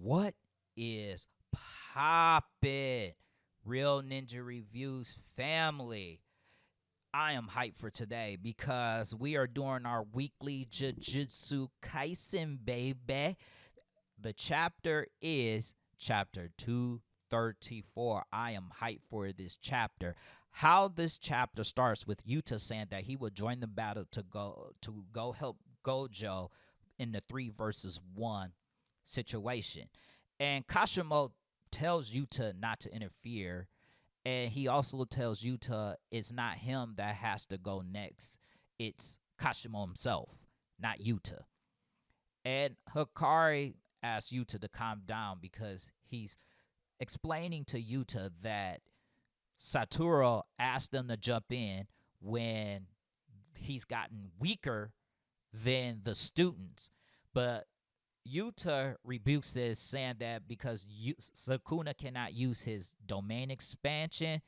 What is poppin'? Real Ninja Reviews family. I am hyped for today because we are doing our weekly Jujutsu Kaisen, baby. The chapter is chapter 234. I am hyped for this chapter. How this chapter starts with Yuta saying that he will join the battle to go help Gojo in the 3 versus 1 situation. And Kashimo tells Yuta not to interfere. And he also tells Yuta it's not him that has to go next. It's Kashimo himself, not Yuta. And Hikari asks Yuta to calm down because he's explaining to Yuta that Satoru asked them to jump in when he's gotten weaker than the students. But Yuta rebukes this, saying that because Sukuna cannot use his domain expansion,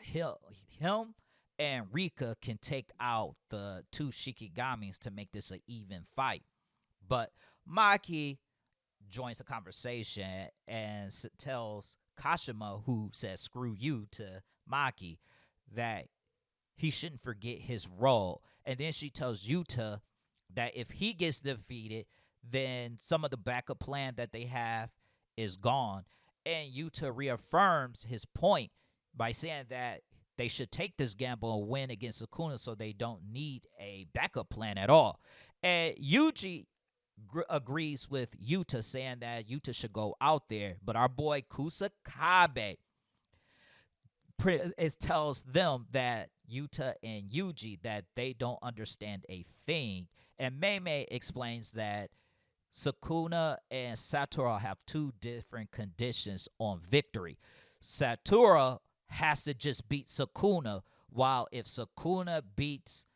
him and Rika can take out the two Shikigamis to make this an even fight. But Maki joins the conversation and tells Kashima, who says screw you to Maki, that he shouldn't forget his role. And then she tells Yuta that if he gets defeated, then some of the backup plan that they have is gone. And Yuta reaffirms his point by saying that they should take this gamble and win against Sukuna so they don't need a backup plan at all. And Yuji agrees with Yuta, saying that Yuta should go out there. But our boy Kusakabe tells them that Yuta and Yuji that they don't understand a thing. And Mei explains that Sukuna and Satoru have two different conditions on victory. Satoru has to just beat Sukuna, while if Sukuna beats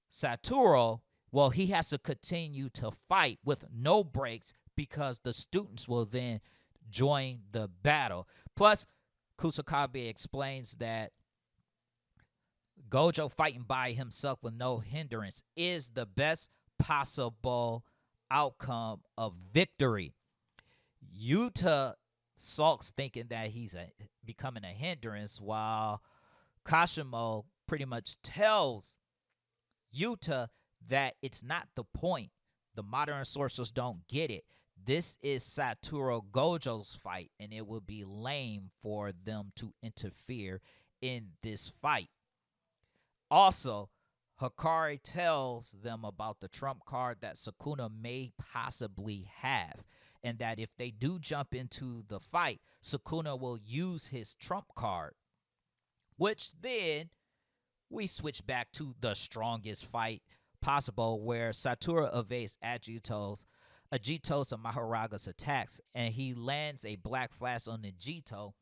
Satoru, well, he has to continue to fight with no breaks because the students will then join the battle. Plus, Kusakabe explains that Gojo fighting by himself with no hindrance is the best possible outcome of victory. Yuta sulks, thinking that he's becoming a hindrance, while Kashimo pretty much tells Yuta that it's not the point. The modern sorcerers don't get it. This is Satoru Gojo's fight, and it would be lame for them to interfere in this fight. Also, Hikari tells them about the trump card that Sukuna may possibly have, and that if they do jump into the fight, Sukuna will use his trump card, which then we switch back to the strongest fight possible, where Satoru evades Agito's and Maharaga's attacks, and he lands a black flash on Agito,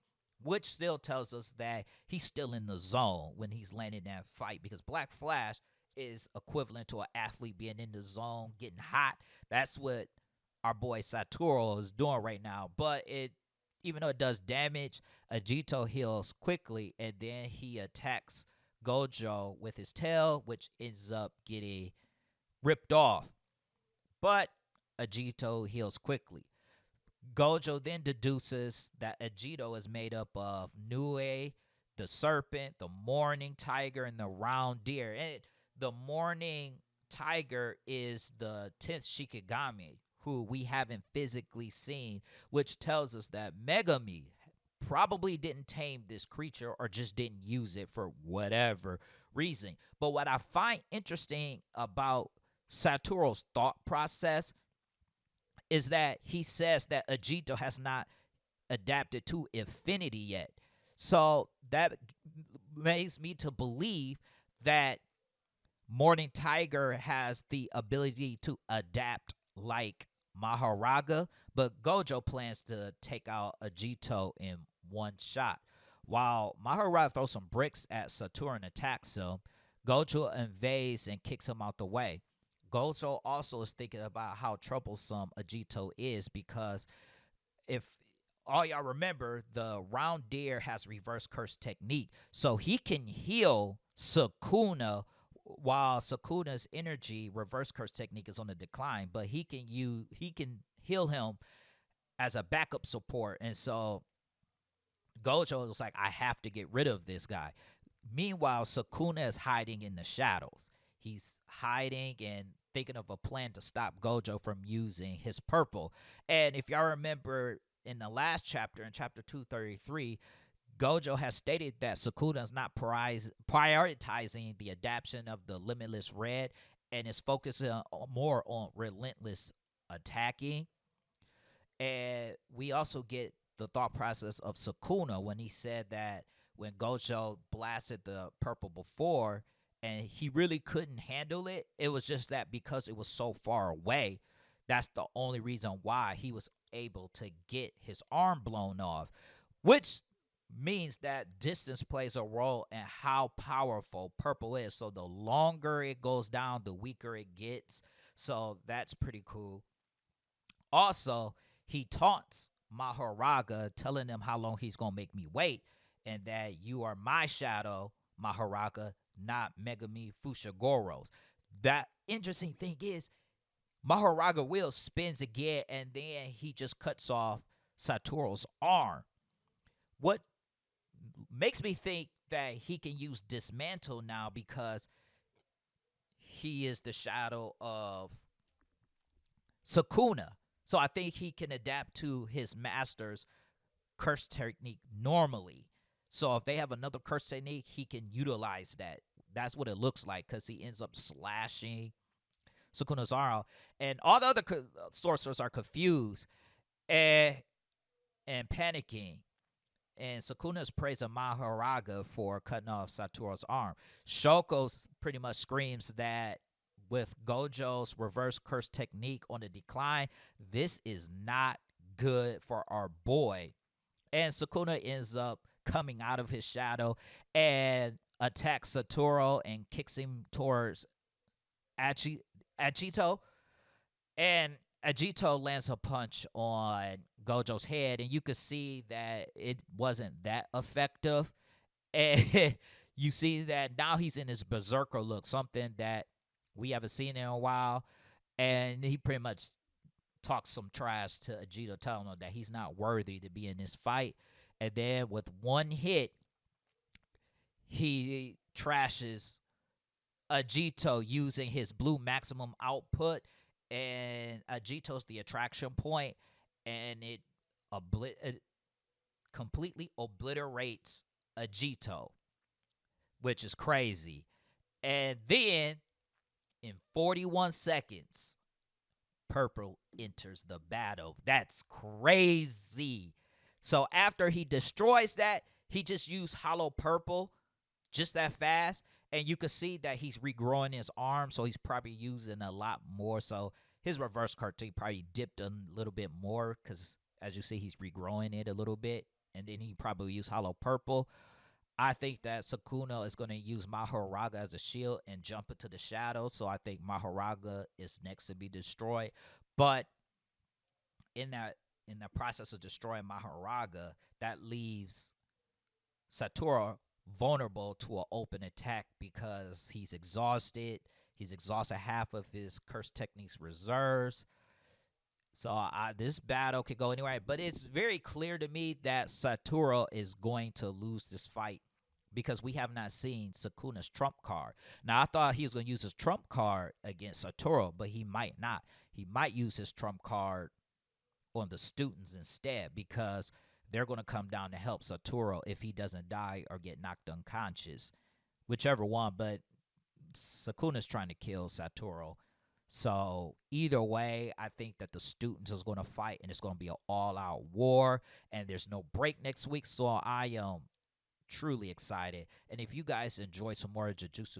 which still tells us that he's still in the zone when he's landing that fight, because Black Flash is equivalent to an athlete being in the zone, getting hot. That's what our boy Satoru is doing right now. But even though it does damage, Agito heals quickly, and then he attacks Gojo with his tail, which ends up getting ripped off. But Agito heals quickly. Gojo then deduces that Agito is made up of Nue, the serpent, the morning tiger, and the round deer. And the morning tiger is the 10th Shikigami, who we haven't physically seen, which tells us that Megami probably didn't tame this creature or just didn't use it for whatever reason. But what I find interesting about Satoru's thought process is that he says that Agito has not adapted to Infinity yet. So that makes me to believe that Morning Tiger has the ability to adapt like Maharaga, but Gojo plans to take out Agito in one shot. While Maharaga throws some bricks at Satoru and attacks him, Gojo invades and kicks him out the way. Gojo also is thinking about how troublesome Agito is, because if all y'all remember, the round deer has reverse curse technique, so he can heal Sukuna while Sukuna's energy reverse curse technique is on the decline, but he can heal him as a backup support. And so Gojo was like, I have to get rid of this guy. Meanwhile, Sukuna is hiding in the shadows. He's hiding and thinking of a plan to stop Gojo from using his purple. And if y'all remember in the last chapter, in chapter 233, Gojo has stated that Sukuna is not prioritizing the adaptation of the limitless red and is focusing more on relentless attacking. And we also get the thought process of Sukuna when he said that when Gojo blasted the purple before and he really couldn't handle it, it was just that because it was so far away, that's the only reason why he was able to get his arm blown off, which means that distance plays a role in how powerful purple is. So the longer it goes down, the weaker it gets. So that's pretty cool. Also, he taunts Mahoraga, telling him how long he's going to make me wait, and that you are my shadow, Mahoraga, not Megami Fushigoro's. That interesting thing is, Mahoraga will spins again, and then he just cuts off Satoru's arm. What makes me think that he can use Dismantle now because he is the shadow of Sukuna. So I think he can adapt to his master's curse technique normally. So if they have another curse technique, he can utilize that. That's what it looks like because he ends up slashing Sukuna's arm. And all the other sorcerers are confused and panicking. And Sukuna's praising Mahoraga for cutting off Satoru's arm. Shoko pretty much screams that with Gojo's reverse curse technique on the decline, this is not good for our boy. And Sukuna ends up coming out of his shadow and attacks Satoru and kicks him towards Agito. And Agito lands a punch on Gojo's head, and you could see that it wasn't that effective. And you see that now he's in his berserker look, something that we haven't seen in a while. And he pretty much talks some trash to Agito, telling him that he's not worthy to be in this fight. And then with one hit, he trashes Agito using his blue maximum output. And Agito's the attraction point, and it completely obliterates Agito, which is crazy. And then in 41 seconds, purple enters the battle. That's crazy. So after he destroys that, he just used hollow purple just that fast. And you can see that he's regrowing his arm, so he's probably using a lot more. So his reverse cartoon probably dipped a little bit more because, as you see, he's regrowing it a little bit. And then he probably used hollow purple. I think that Sukuna is going to use Mahoraga as a shield and jump into the shadows. So I think Mahoraga is next to be destroyed. But in the process of destroying Mahoraga, that leaves Satoru vulnerable to an open attack because he's exhausted. He's exhausted half of his curse techniques reserves. So this battle could go anywhere. But it's very clear to me that Satoru is going to lose this fight because we have not seen Sukuna's trump card. Now, I thought he was going to use his trump card against Satoru, but he might not. He might use his trump card on the students instead because they're going to come down to help Satoru if he doesn't die or get knocked unconscious. Whichever one, but Sukuna's trying to kill Satoru. So either way, I think that the students is going to fight and it's going to be an all-out war. And there's no break next week, so I am truly excited. And if you guys enjoy some more Jujutsu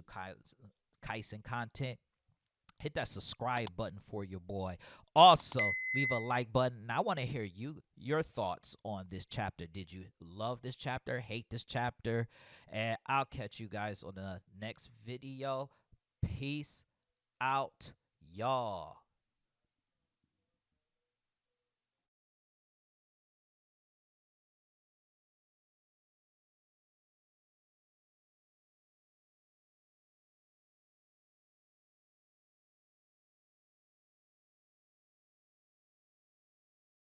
Kaisen content, hit that subscribe button for your boy. Also, leave a like button. I want to hear your thoughts on this chapter. Did you love this chapter? Hate this chapter? And I'll catch you guys on the next video. Peace out, y'all.